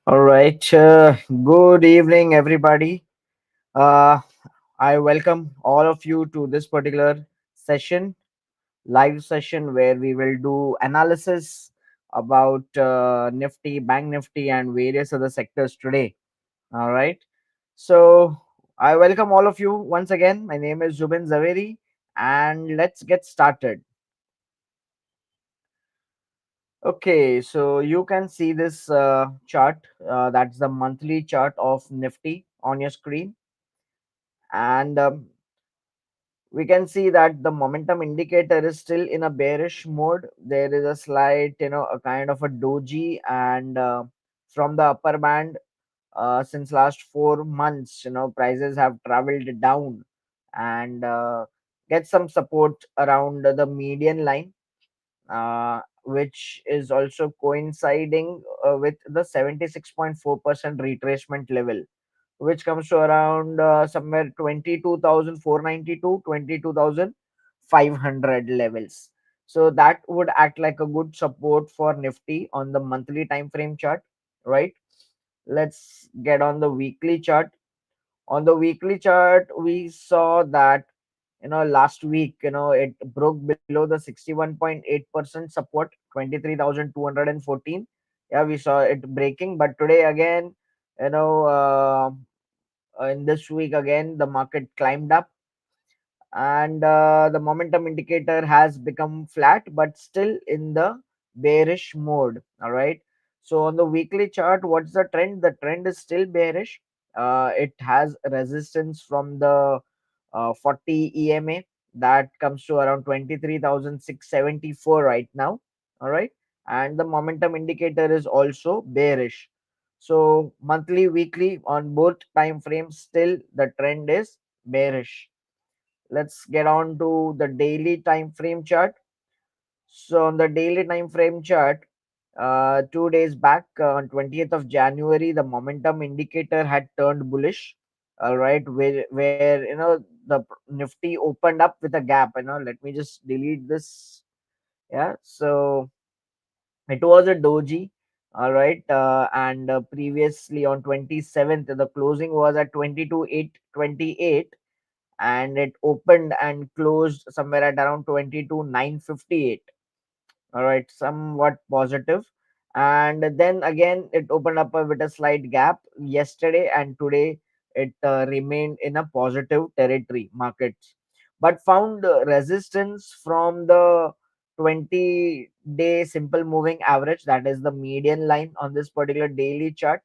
All right. Good evening, everybody. Uh, I welcome all of you to this particular session, live session, where we will do analysis about Nifty, Bank Nifty, and various other sectors today. All right. So I welcome all of you once again. My name is Zubin Zaveri, and let's get started. Okay, so you can see this chart. That's the monthly chart of Nifty on your screen, and we can see that the momentum indicator is still in a bearish mode. There is a slight, a kind of a doji, and from the upper band, since last 4 months, prices have traveled down and get some support around the median line, which is also coinciding with the 76.4% retracement level, which comes to around somewhere 22,492, 22,500 levels. So that would act like a good support for Nifty on the monthly time frame chart, right? Let's get on the weekly chart. On the weekly chart, we saw that last week, it broke below the 61.8% support, 23,214. Yeah, we saw it breaking, but today again, you know in this week again the market climbed up, and the momentum indicator has become flat but still in the bearish mode. All right, so on the weekly chart, what's the trend? The trend is still bearish. It has resistance from the 40 EMA, that comes to around 23,674 right now. All right, and the momentum indicator is also bearish. So monthly, weekly, on both time frames, still the trend is bearish. Let's get on to the daily time frame chart. So on the daily time frame chart, 2 days back, on 20th of January, the momentum indicator had turned bullish. All right, where the Nifty opened up with a gap. Let me just delete this. Yeah, so it was a doji. All right, and previously on 27th, the closing was at 22,828, and it opened and closed somewhere at around 22,958. All right, somewhat positive. And then again it opened up with a slight gap yesterday, and today it remained in a positive territory markets, but found resistance from the 20-day simple moving average, that is the median line on this particular daily chart.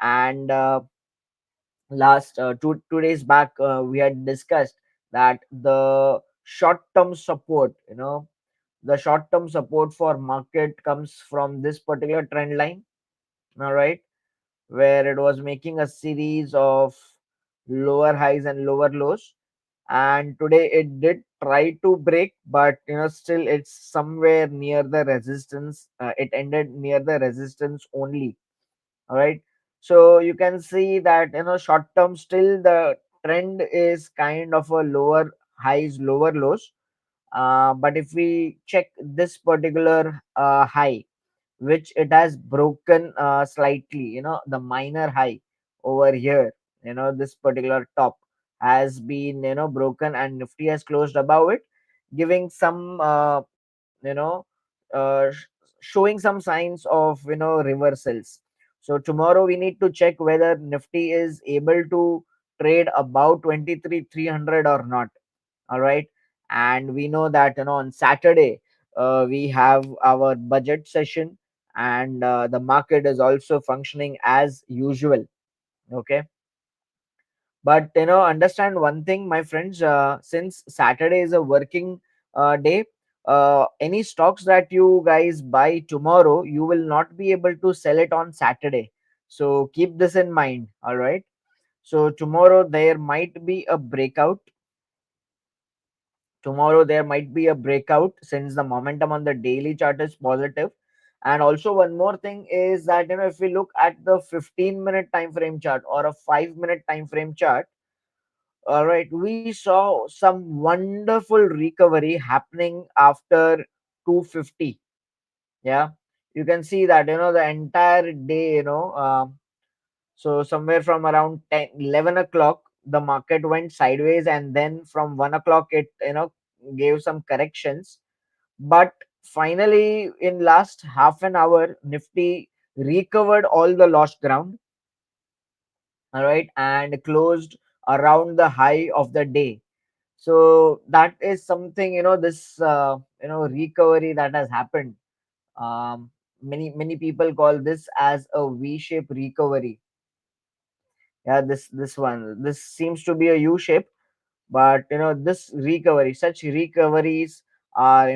And last 2 days back, we had discussed that the short term support, the short term support for market comes from this particular trend line. All right, where it was making a series of lower highs and lower lows, and today it did try to break, but still it's somewhere near the resistance. It ended near the resistance only. All right, so you can see that short term still the trend is kind of a lower highs lower lows. But if we check this particular high, which it has broken slightly, the minor high over here, this particular top has been broken, and Nifty has closed above it, giving some uh, sh- showing some signs of reversals. So tomorrow we need to check whether Nifty is able to trade above 23,300 or not. All right, and we know that on Saturday we have our budget session, and the market is also functioning as usual. Okay, but understand one thing, my friends. Since Saturday is a working day, any stocks that you guys buy tomorrow, you will not be able to sell it on Saturday. So keep this in mind. All right, so tomorrow there might be a breakout. Tomorrow there might be a breakout since the momentum on the daily chart is positive. And also one more thing is that if we look at the 15-minute time frame chart or a 5-minute time frame chart, all right, we saw some wonderful recovery happening after 250. Yeah, you can see that the entire day, so somewhere from around 10, 11 o'clock, the market went sideways, and then from 1 o'clock it gave some corrections. But finally, in last half an hour, Nifty recovered all the lost ground, all right, and closed around the high of the day. So that is something, this recovery that has happened. Many people call this as a V-shape recovery. Yeah, this seems to be a U shape, but this recovery, such recoveries are,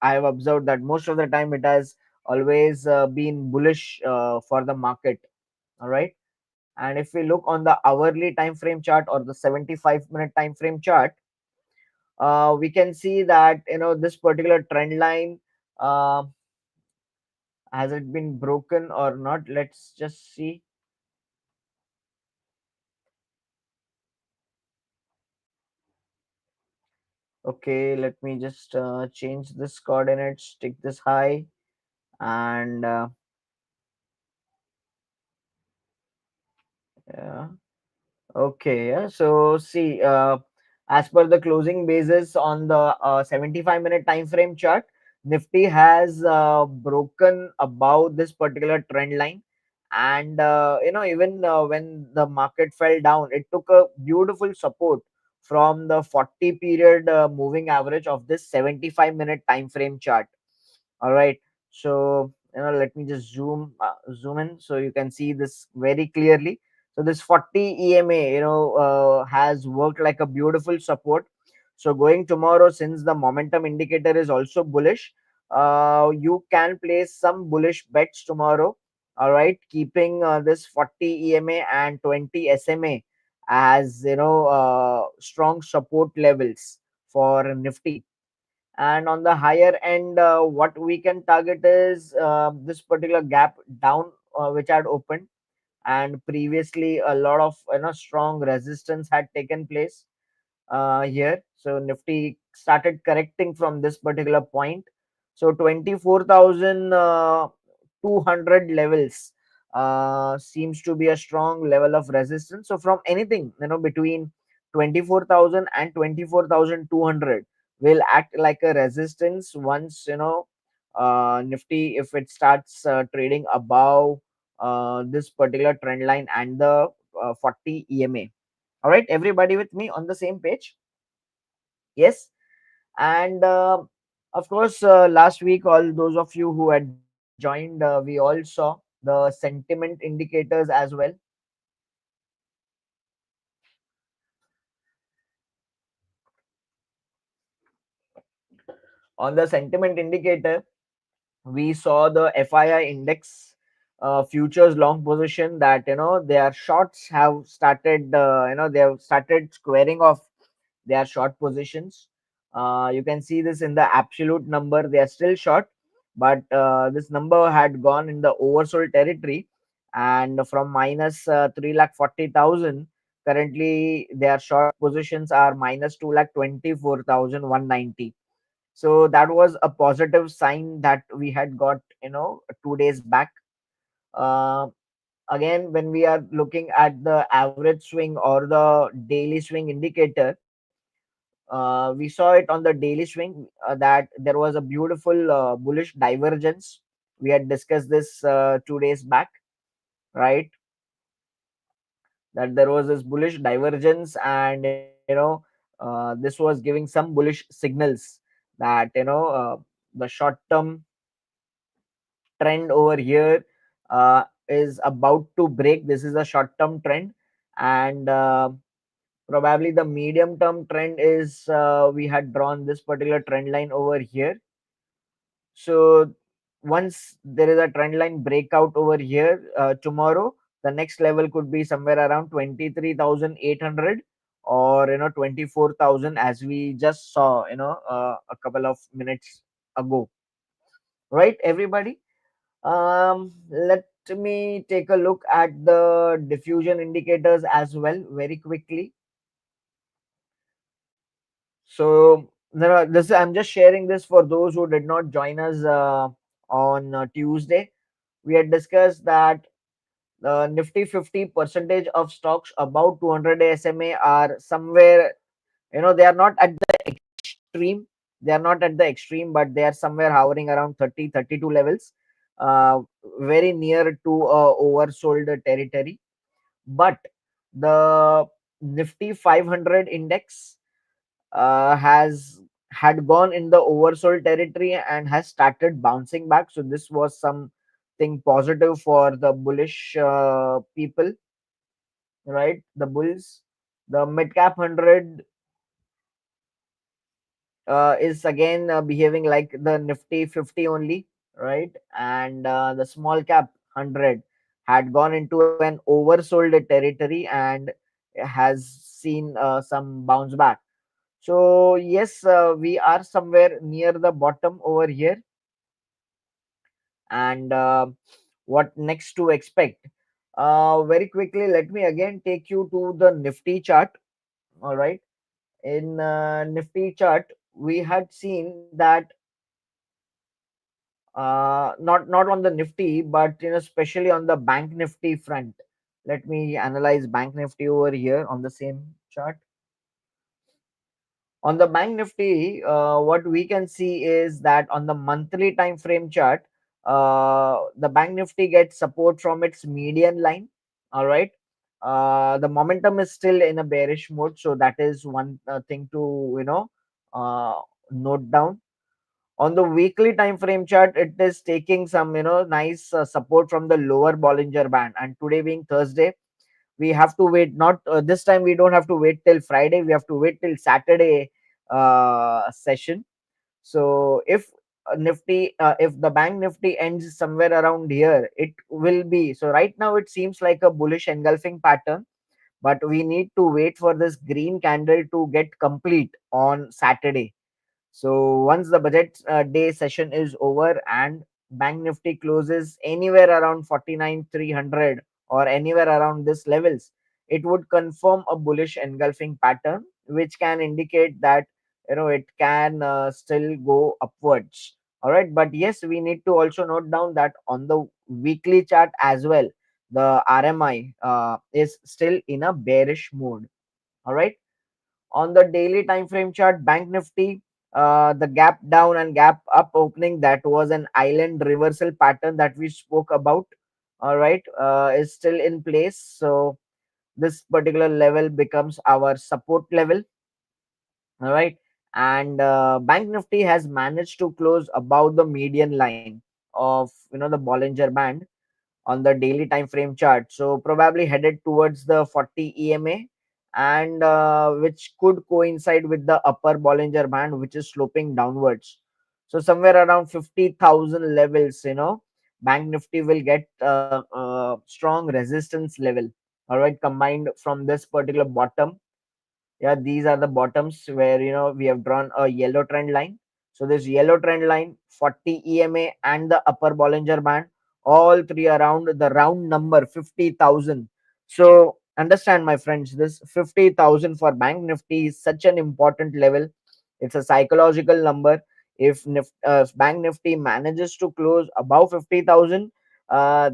I have observed that most of the time it has always been bullish for the market. All right. And if we look on the hourly time frame chart or the 75-minute time frame chart, we can see that this particular trend line, uh, has it been broken or not. Let's just see. Okay, let me just change this coordinates, take this high, and yeah. Okay, yeah. So see, as per the closing basis on the 75-minute time frame chart, Nifty has broken above this particular trend line, and even when the market fell down, it took a beautiful support from the 40 period moving average of this 75-minute time frame chart. All right. So let me just zoom in so you can see this very clearly. So this 40 EMA, has worked like a beautiful support. So going tomorrow, since the momentum indicator is also bullish, you can place some bullish bets tomorrow. All right, keeping this 40 EMA and 20 SMA as strong support levels for Nifty. And on the higher end, what we can target is this particular gap down, which had opened, and previously a lot of strong resistance had taken place here. So Nifty started correcting from this particular point. So 24,200 levels seems to be a strong level of resistance. So from anything between 24,000 and 24,200 will act like a resistance once Nifty, if it starts trading above this particular trend line and the 40 EMA. All right, everybody with me on the same page? Yes. And of course, last week, all those of you who had joined, we all saw the sentiment indicators as well. On the sentiment indicator, we saw the FII index futures long position that their shorts have started, they have started squaring off their short positions. You can see this in the absolute number, they are still short, but this number had gone in the oversold territory, and from minus 3,40,000, currently their short positions are minus 2,24,190. So that was a positive sign that we had got 2 days back. uh, Again, when we are looking at the average swing or the daily swing indicator, we saw it on the daily swing, that there was a beautiful bullish divergence. We had discussed this 2 days back, right? That there was this bullish divergence, and this was giving some bullish signals that the short term trend over here is about to break. This is a short term trend, and probably the medium term trend is, we had drawn this particular trend line over here. So once there is a trend line breakout over here, tomorrow, the next level could be somewhere around 23,800 or 24,000, as we just saw a couple of minutes ago. Right, everybody? Let me take a look at the diffusion indicators as well very quickly. So this I'm just sharing this for those who did not join us on Tuesday. We had discussed that the Nifty 50 percentage of stocks above 200 SMA are somewhere, they are not at the extreme. They are not at the extreme, but they are somewhere hovering around 30, 32 levels, uh, very near to oversold territory. But the Nifty 500 index has had gone in the oversold territory and has started bouncing back. So this was something positive for the bullish people, right? The bulls. The mid cap 100 is again behaving like the Nifty 50 only, right? And the small cap 100 had gone into an oversold territory and has seen some bounce back. So yes, we are somewhere near the bottom over here, and what next to expect? Very quickly, let me again take you to the Nifty chart. All right, in Nifty chart, we had seen that not on the Nifty, but especially on the Bank Nifty front. Let me analyze Bank Nifty over here on the same chart. On the Bank Nifty, what we can see is that on the monthly time frame chart, the Bank Nifty gets support from its median line. All right. The momentum is still in a bearish mode, so that is one thing to uh, note down. On the weekly time frame chart, it is taking some nice support from the lower Bollinger Band. And today being Thursday, we have to wait. Not this time, we don't have to wait till Friday. We have to wait till Saturday session. So if the Bank Nifty ends somewhere around here, it will be. So right now it seems like a bullish engulfing pattern, but we need to wait for this green candle to get complete on Saturday. So once the budget day session is over and Bank Nifty closes anywhere around 49,300 or anywhere around this levels, it would confirm a bullish engulfing pattern, which can indicate that it can still go upwards. All right, but yes, we need to also note down that on the weekly chart as well, the RMI is still in a bearish mode. All right, on the daily time frame chart, Bank Nifty, the gap down and gap up opening, that was an island reversal pattern that we spoke about. All right, is still in place. So this particular level becomes our support level. All right, and Bank Nifty has managed to close above the median line of the Bollinger Band on the daily time frame chart, so probably headed towards the 40 EMA, and which could coincide with the upper Bollinger Band, which is sloping downwards. So somewhere around 50,000 levels, Bank Nifty will get strong resistance level. All right, combined from this particular bottom. Yeah, these are the bottoms where we have drawn a yellow trend line. So this yellow trend line, 40 EMA and the upper Bollinger Band, all three around the round number 50,000. So understand, my friends, this 50,000 for Bank Nifty is such an important level. It's a psychological number. If Bank Nifty manages to close above 50,000,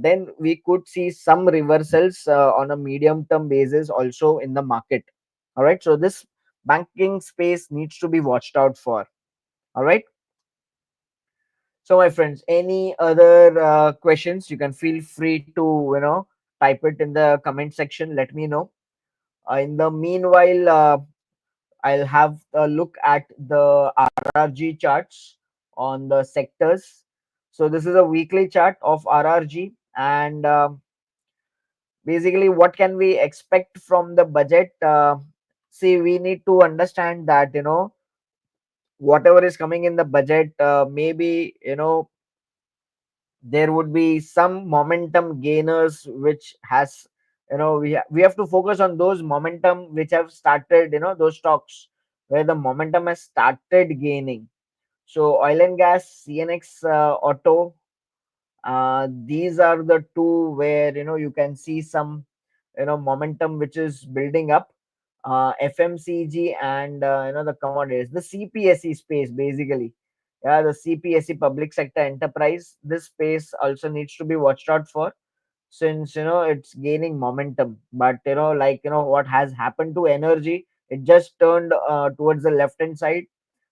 then we could see some reversals on a medium term basis also in the market. All right, so this banking space needs to be watched out for. All right, so my friends, any other questions, you can feel free to type it in the comment section, let me know. In the meanwhile, I'll have a look at the RRG charts on the sectors. So this is a weekly chart of RRG, and basically what can we expect from the budget. See, we need to understand that whatever is coming in the budget, maybe there would be some momentum gainers which has we have to focus on those momentum which have started, those stocks where the momentum has started gaining. So oil and gas, CNX, auto, these are the two where you can see some momentum which is building up. FMCG and the commodities, the CPSE space basically. Yeah, the CPSE public sector enterprise. This space also needs to be watched out for, since it's gaining momentum. But like what has happened to energy, it just turned towards the left hand side.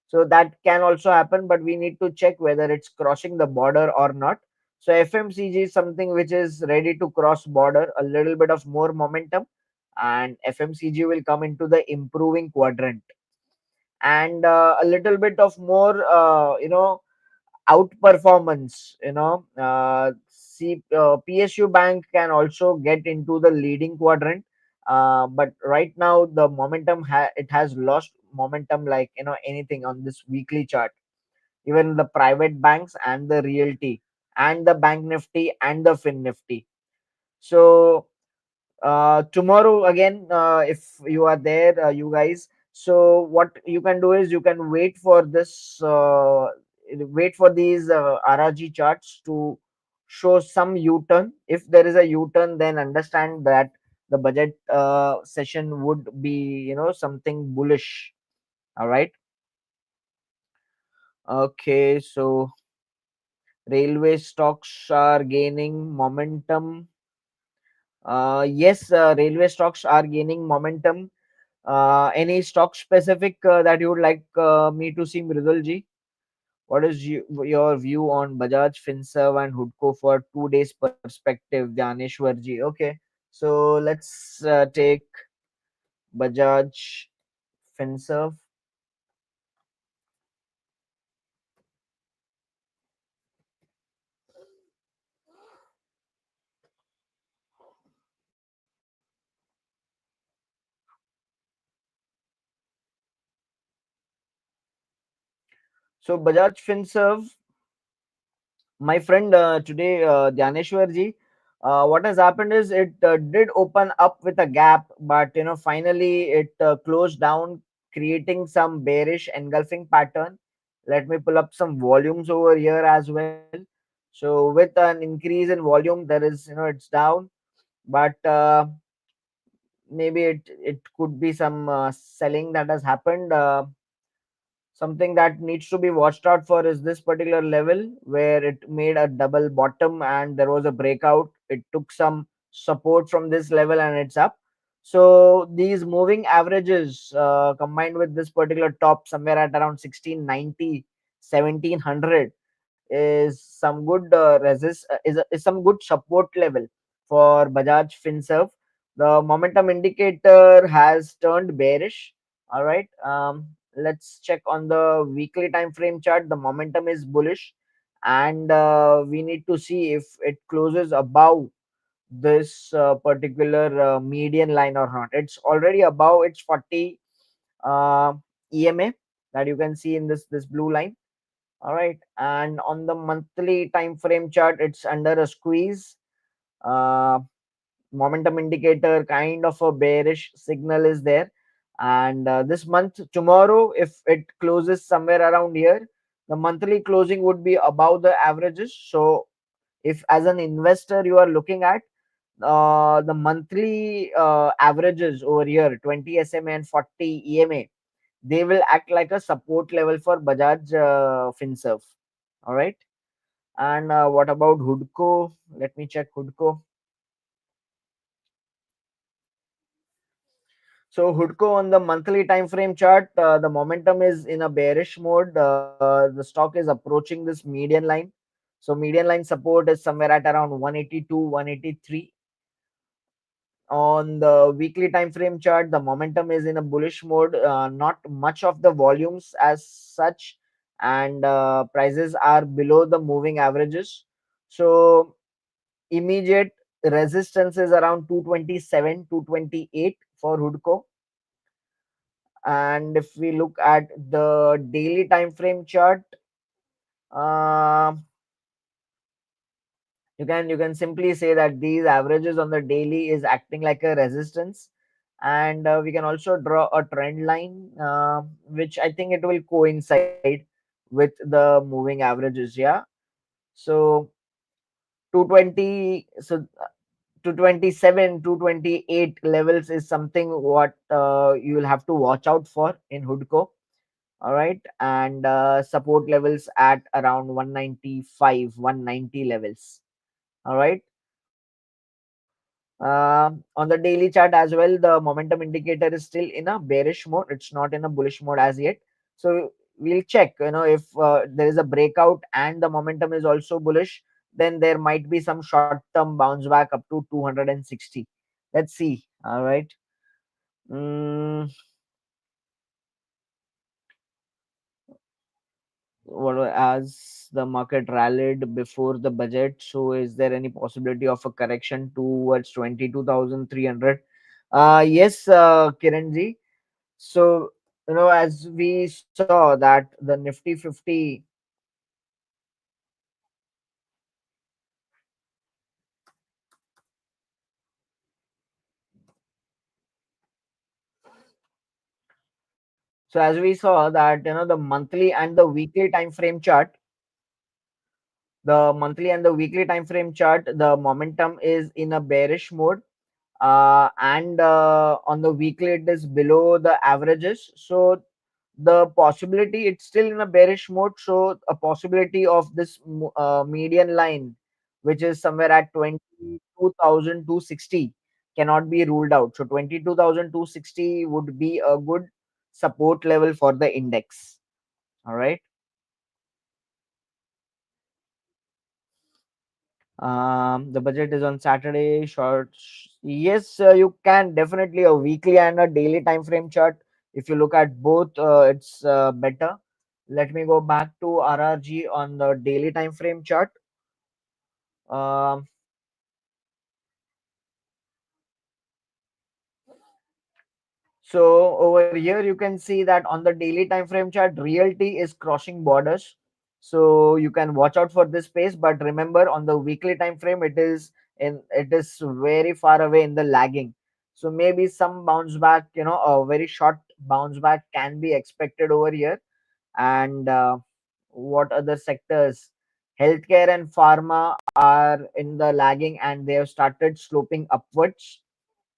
So that can also happen, but we need to check whether it's crossing the border or not. So FMCG is something which is ready to cross border, a little bit of more momentum, and FMCG will come into the improving quadrant. And a little bit of more outperformance. PSU Bank can also get into the leading quadrant, but right now the momentum it has lost momentum, like anything on this weekly chart. Even the private banks and the realty and the bank nifty and the fin nifty. So tomorrow again, if you are there, you guys, so what you can do is you can wait for these RRG charts to show some u-turn. If there is a u-turn, then understand that the budget session would be something bullish. All right. Okay, so railway stocks are gaining momentum. Yes, railway stocks are gaining momentum. Any stock specific that you would like me to see, Mridulji? What is your view on Bajaj, Finserv, and Hudco for 2 days perspective, Dhaneshwarji? Okay, so let's take Bajaj, Finserv. So Bajaj, Finserv, my friend, today, Dhaneshwarji, what has happened is it did open up with a gap, but finally it closed down, creating some bearish engulfing pattern. Let me pull up some volumes over here as well. So with an increase in volume, there is it's down, but maybe it could be some selling that has happened. Something that needs to be watched out for is this particular level where it made a double bottom and there was a breakout. It took some support from this level and it's up. So these moving averages combined with this particular top somewhere at around 1690, 1700 is some good is some good support level for Bajaj Finserv. The momentum indicator has turned bearish. All right. Let's check on the weekly time frame chart. The momentum is bullish, and we need to see if it closes above this particular median line or not. It's already above its 40 uh, EMA that you can see in this blue line. All right, and on the monthly time frame chart, it's under a squeeze. Uh, Momentum indicator, kind of a bearish signal is there. And this month, tomorrow, if it closes somewhere around here, the monthly closing would be above the averages. So if as an investor you are looking at the monthly averages over here, 20 SMA and 40 EMA, they will act like a support level for Bajaj Finserv. All right. And what about Hudco? Let me check Hudco. So Hudco on the monthly time frame chart, the momentum is in a bearish mode. The stock is approaching this median line. So median line support is somewhere at around 182, 183. On the weekly time frame chart, the momentum is in a bullish mode. Not much of the volumes as such, and prices are below the moving averages. So immediate resistance is around 227, 228 for Hudco. And if we look at the daily time frame chart, uh, you can simply say that these averages on the daily is acting like a resistance. And we can also draw a trend line, which I think it will coincide with the moving averages. Yeah. So 220, so 227, 228 levels is something what you will have to watch out for in Hudco. All right, and support levels at around 195, 190 levels. All right. On the daily chart as well, the momentum indicator is still in a bearish mode. It's not in a bullish mode as yet. So we'll check, if there is a breakout and the momentum is also bullish, then there might be some short term bounce back up to 260. Let's see. All right. Mm, as the market rallied before the budget, so is there any possibility of a correction towards 22,300? Yes, Kiranji. So, as we saw that the Nifty 50, so as we saw that, the monthly and the weekly time frame chart, the momentum is in a bearish mode, and on the weekly it is below the averages. So the possibility, it's still in a bearish mode, so a possibility of this median line, which is somewhere at 22,260, cannot be ruled out. So 22,260 would be a good support level for the index. All right. The budget is on Saturday. Short, yes, you can definitely a weekly and a daily time frame chart. If you look at both, it's better. Let me go back to RRG on the daily time frame chart. Um, So over here you can see that on the daily time frame chart, realty is crossing borders. So you can watch out for this space. But remember, on the weekly time frame, it is very far away in the lagging. So maybe some bounce back, a very short bounce back can be expected over here. And what other sectors? Healthcare and pharma are in the lagging and they have started sloping upwards.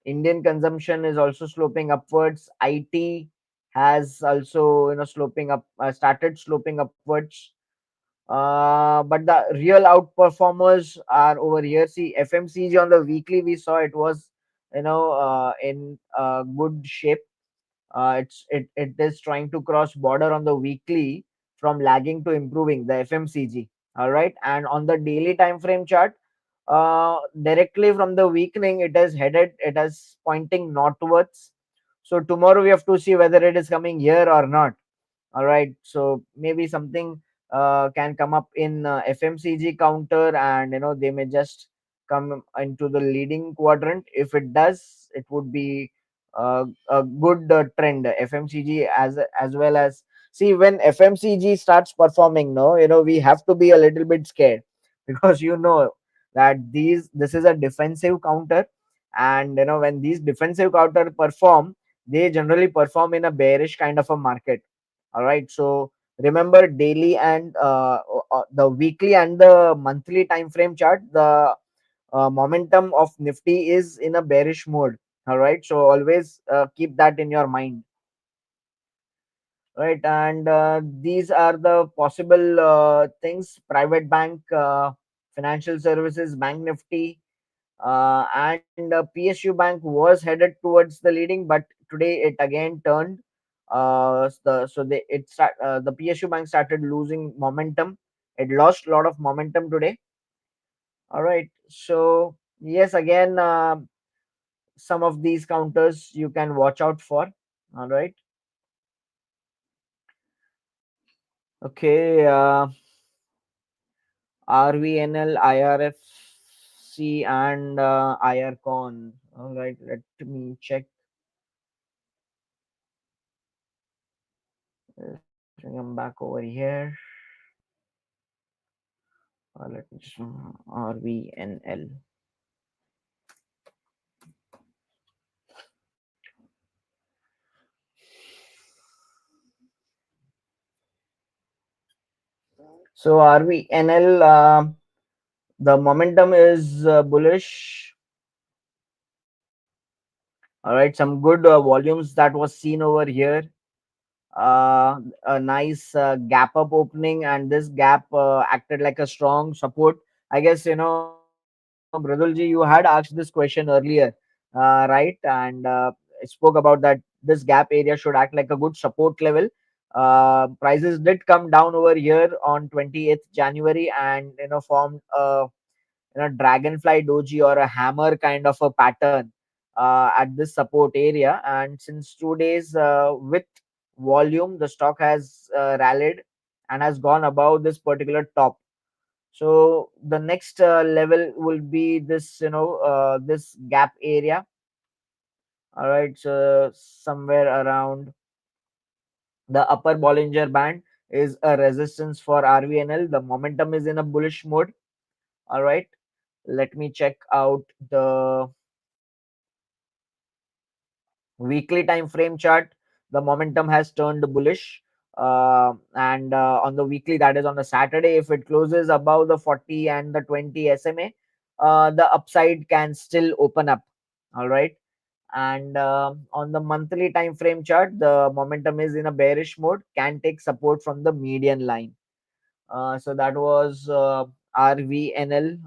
Indian consumption is also sloping upwards. IT has also, sloping up, started sloping upwards. But the real outperformers are over here. See, FMCG on the weekly, we saw it was, in good shape. It is trying to cross border on the weekly from lagging to improving the FMCG. All right, and on the daily time frame chart, directly from the weakening, it is pointing northwards. So tomorrow we have to see whether it is coming here or not. All right, so maybe something can come up in FMCG counter, and they may just come into the leading quadrant. If it does, it would be a good trend. FMCG as well as, see, when FMCG starts performing, no, we have to be a little bit scared because that this is a defensive counter, and when these defensive counter perform, they generally perform in a bearish kind of a market. All right, so remember, daily and the weekly and the monthly time frame chart, the momentum of Nifty is in a bearish mode. All right, so always keep that in your mind. Right, and these are the possible things: private bank, financial services, bank Nifty, and PSU Bank was headed towards the leading, but today it again turned. The PSU Bank started losing momentum. It lost a lot of momentum today. All right, so yes, again, some of these counters you can watch out for. All right, okay. RVNL, IRFC, and IRCon. All right, let me check. Bring them back over here. Let me just RVNL. So RVNL, the momentum is bullish. All right, some good volumes that was seen over here. a nice gap up opening, and this gap acted like a strong support. I guess, Mridulji, you had asked this question earlier, right? And spoke about that this gap area should act like a good support level. Prices did come down over here on 28th January, and formed a dragonfly doji or a hammer kind of a pattern at this support area. And since 2 days, with volume, the stock has rallied and has gone above this particular top. So the next level will be this, this gap area. All right, so somewhere around the upper Bollinger Band is a resistance for RVNL. The momentum is in a bullish mode. All right, let me check out the weekly time frame chart. The momentum has turned bullish, and on the weekly, that is on the Saturday, if it closes above the 40 and the 20 SMA, the upside can still open up. All right, and on the monthly time frame chart, the momentum is in a bearish mode, can take support from the median line. So that was RVNL.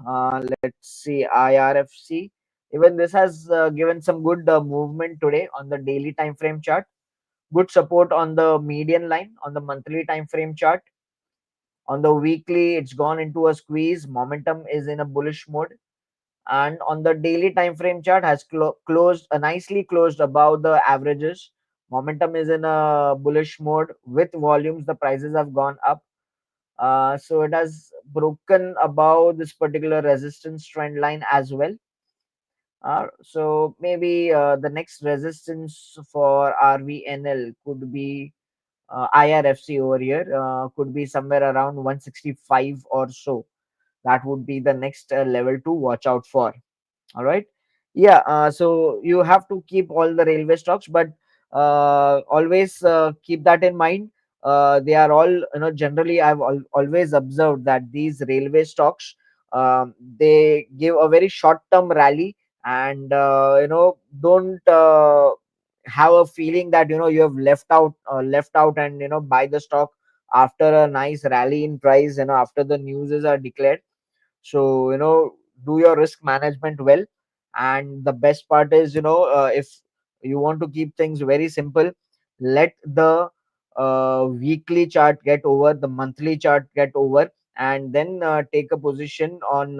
Let's see IRFC. Even this has given some good movement today on the daily time frame chart. Good support on the median line on the monthly time frame chart. On the weekly, it's gone into a squeeze. Momentum is in a bullish mode, and on the daily time frame chart has closed nicely closed above the averages. Momentum is in a bullish mode with volumes. The prices have gone up, so it has broken above this particular resistance trend line as well. So maybe the next resistance for RVNL could be IRFC over here, could be somewhere around 165 or so. That would be the next level to watch out for. All right. Yeah. So you have to keep all the railway stocks, but always keep that in mind. They are all, generally, I've always observed that these railway stocks, they give a very short term rally, and, don't have a feeling that, you have left out and, buy the stock after a nice rally in price, after the newses are declared. So, do your risk management well. And the best part is, if you want to keep things very simple, let the weekly chart get over, the monthly chart get over, and then take a position on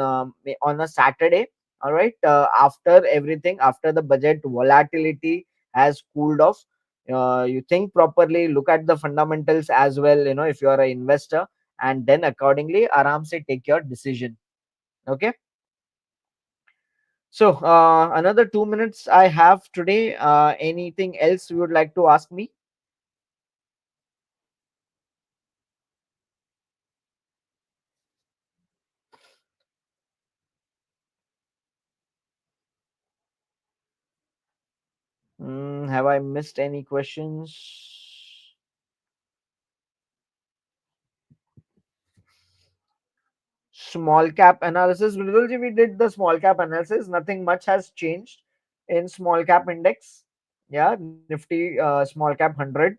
a Saturday. All right, after everything, after the budget volatility has cooled off, you think properly, look at the fundamentals as well, if you are an investor, and then accordingly aram se take your decision. Okay. So another 2 minutes I have today. Anything else you would like to ask me? Have I missed any questions? Small cap analysis. Vidulji, we did the small cap analysis. Nothing much has changed in small cap index. Yeah, Nifty small cap 100.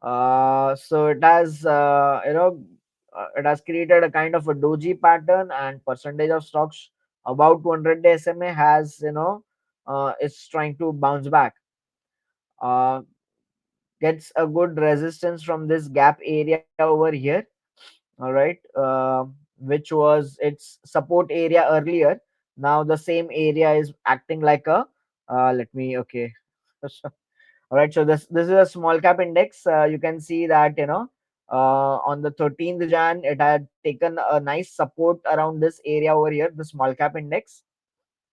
So it has, it has created a kind of a doji pattern, and percentage of stocks about 200 SMA has, it's trying to bounce back. Uh, gets a good resistance from this gap area over here. All right, which was its support area earlier. Now the same area is acting like a, let me, okay. All right, so this is a small cap index. You can see that, on the 13th Jan, it had taken a nice support around this area over here, the small cap index.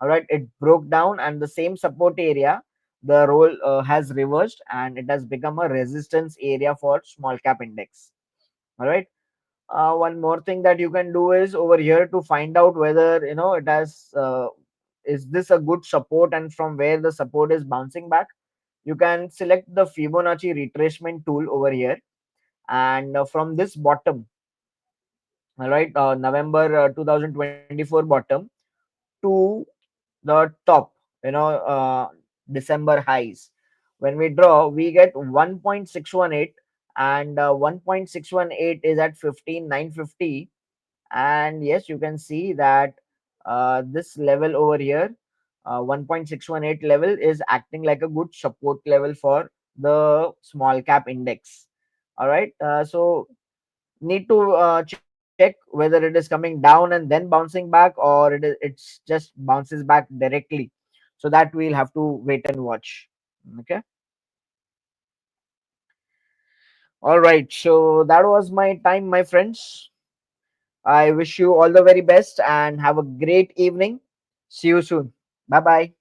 All right, it broke down, and the same support area, the role has reversed, and it has become a resistance area for small cap index. All right. One more thing that you can do is over here to find out whether, it has, is this a good support, and from where the support is bouncing back. You can select the Fibonacci retracement tool over here, and from this bottom, all right, November 2024 bottom to the top, December highs, When we draw, we get 1.618, and 1.618 is at 15,950. And yes, you can see that this level over here, 1.618 level, is acting like a good support level for the small cap index. All right, so need to check whether it is coming down and then bouncing back, or it's just bounces back directly. So that we'll have to wait and watch. Okay. All right, so that was my time, my friends. I wish you all the very best and have a great evening. See you soon. Bye bye.